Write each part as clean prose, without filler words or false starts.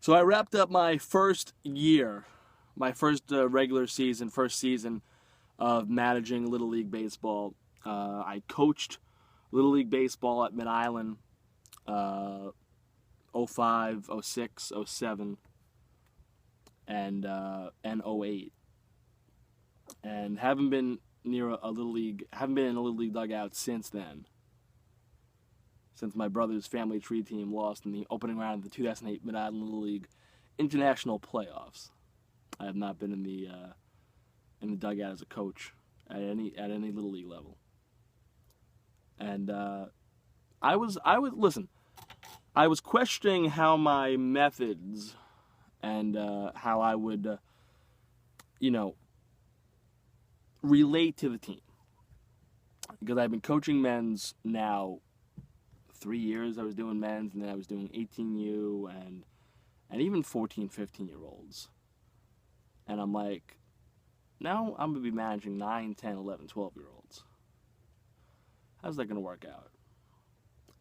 So I wrapped up my first year, my first regular season, first season of managing Little League Baseball. I coached Little League Baseball at Mid Island, uh, 05, 06, 07, and 08. And haven't been near a Little League, haven't been in a Little League dugout since then. Since my brother's family tree team lost in the opening round of the 2008 Mid Island Little League International Playoffs. I have not been in the dugout as a coach at any Little League level. And I was listen. I was questioning how my methods and how I would, relate to the team, because I've been coaching men's now 3 years. I was doing men's, and then I was doing 18U and even 14, 15-year-olds. And I'm like, now I'm going to be managing 9, 10, 11, 12-year-olds. How's that going to work out?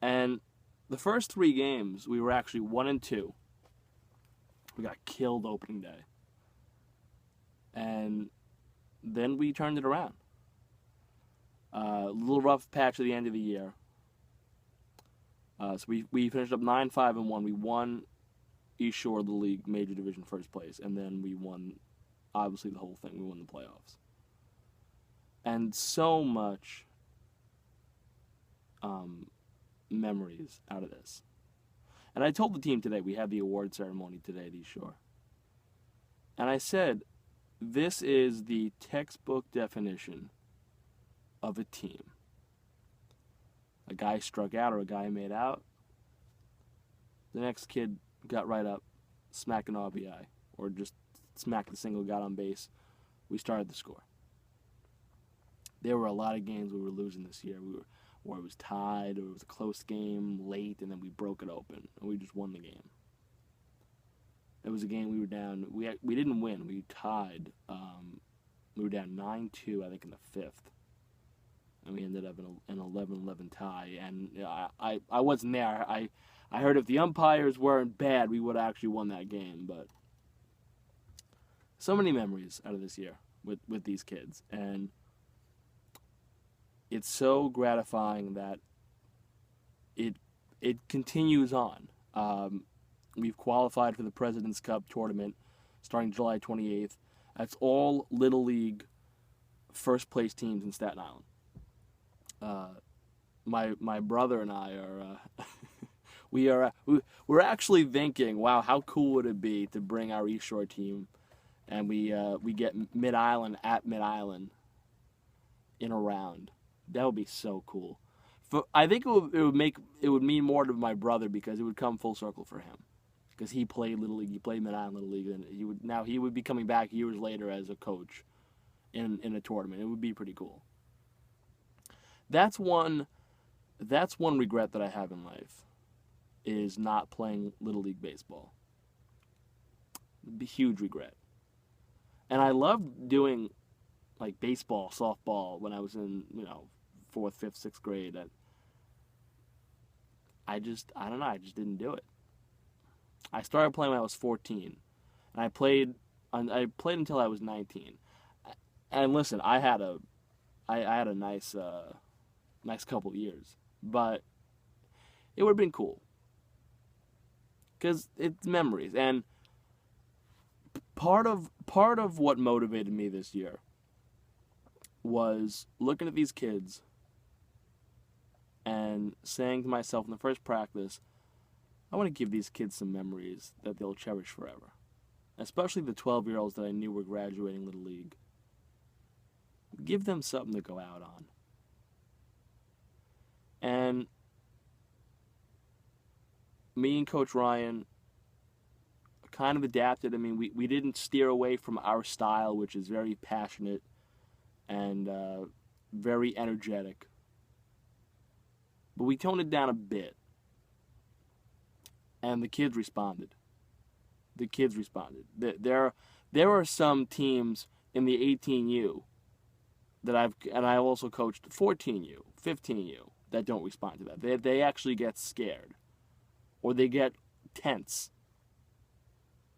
And the first 3 games, we were actually 1-2. We got killed opening day. And then we turned it around. A little rough patch at the end of the year. So we finished up 9-5-1. We won East Shore of the league major division first place, and then we won, obviously, the whole thing. We won the playoffs. And so much memories out of this. And I told the team today, we had the award ceremony today at East Shore. And I said, this is the textbook definition of a team. A guy struck out or a guy made out. The next kid got right up, smacked an RBI, or just smacked the single, got on base. We started the score. There were a lot of games we were losing this year. Or it was tied, or it was a close game late, and then we broke it open, and we just won the game. It was a game we were down. We didn't win. We tied. We were down 9-2, I think, in the 5th. And we ended up in an 11-11 tie. And I wasn't there. I heard if the umpires weren't bad, we would have actually won that game. But so many memories out of this year with these kids. And it's so gratifying that it continues on. We've qualified for the President's Cup tournament starting July 28th. That's all Little League first place teams in Staten Island. My brother and I are we're actually thinking, wow, how cool would it be to bring our East Shore team, and we get Mid Island at Mid Island in a round. That would be so cool. I think it would mean more to my brother, because it would come full circle for him, because he played Little League, he played Mid Island Little League, and he would be coming back years later as a coach in a tournament. It would be pretty cool. That's one regret that I have in life, is not playing Little League baseball. A huge regret. And I loved doing like baseball, softball when I was in 4th, 5th, 6th grade. I don't know, I just didn't do it. I started playing when I was 14, and I played until I was 19. And listen, I had a nice couple of years, but it would have been cool, because it's memories. And part of what motivated me this year was looking at these kids and saying to myself in the first practice, I want to give these kids some memories that they'll cherish forever. Especially the 12-year-olds that I knew were graduating Little League. Give them something to go out on. And me and Coach Ryan kind of adapted. I mean, we didn't steer away from our style, which is very passionate and very energetic. But we toned it down a bit. And the kids responded. There are some teams in the 18U that I also coached 14U, 15U, that don't respond to that. They actually get scared, or they get tense.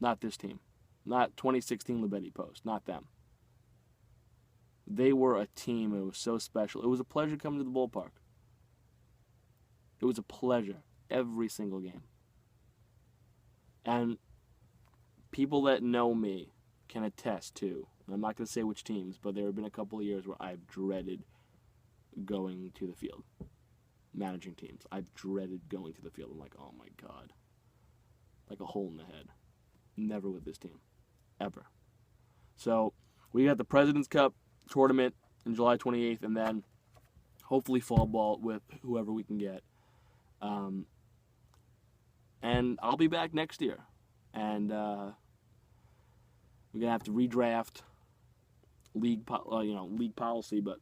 Not this team. Not 2016 Libetti Post. Not them. They were a team. It was so special. It was a pleasure coming to the ballpark. It was a pleasure every single game. And people that know me can attest to, I'm not going to say which teams, but there have been a couple of years where I've dreaded going to the field, managing teams. I've dreaded going to the field. I'm like, oh my God. Like a hole in the head. Never with this team. Ever. So we got the President's Cup tournament on July 28th, and then hopefully fall ball with whoever we can get. And I'll be back next year. And we're going to have to redraft league policy, but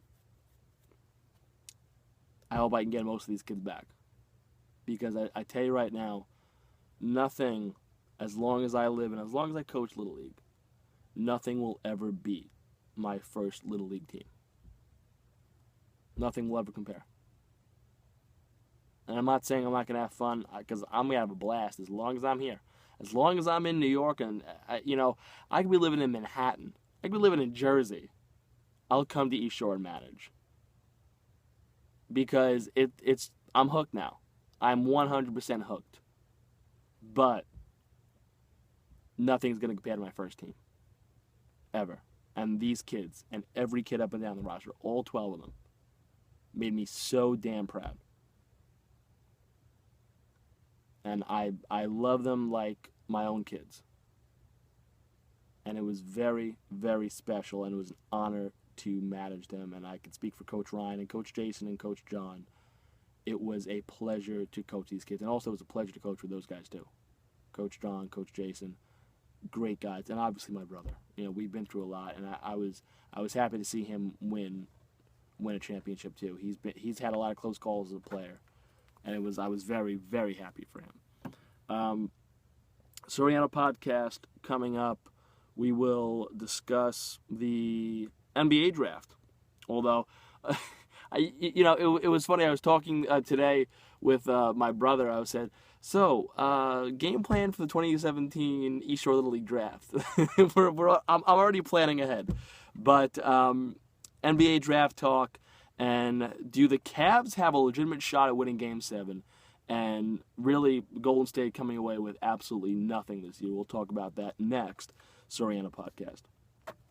I hope I can get most of these kids back. Because I tell you right now, nothing, as long as I live and as long as I coach Little League, nothing will ever beat my first Little League team. Nothing will ever compare. And I'm not saying I'm not going to have fun, because I'm going to have a blast as long as I'm here. As long as I'm in New York, and, I could be living in Manhattan. I could be living in Jersey. I'll come to East Shore and manage. Because I'm hooked now. I'm 100% hooked. But nothing's going to compare to my first team. Ever. And these kids, and every kid up and down the roster, all 12 of them, made me so damn proud. And I love them like my own kids. And it was very, very special, and it was an honor to manage them. And I could speak for Coach Ryan and Coach Jason and Coach John. It was a pleasure to coach these kids. And also it was a pleasure to coach with those guys too. Coach John, Coach Jason, great guys. And obviously my brother. We've been through a lot, and I was happy to see him win a championship too. He's had a lot of close calls as a player. And I was very, very happy for him. Soriano podcast coming up. We will discuss the NBA draft. Although, it was funny. I was talking today with my brother. I said, so game plan for the 2017 East Shore Little League draft. I'm already planning ahead. But NBA draft talk. And do the Cavs have a legitimate shot at winning Game 7? And really, Golden State coming away with absolutely nothing this year. We'll talk about that next Soriano podcast.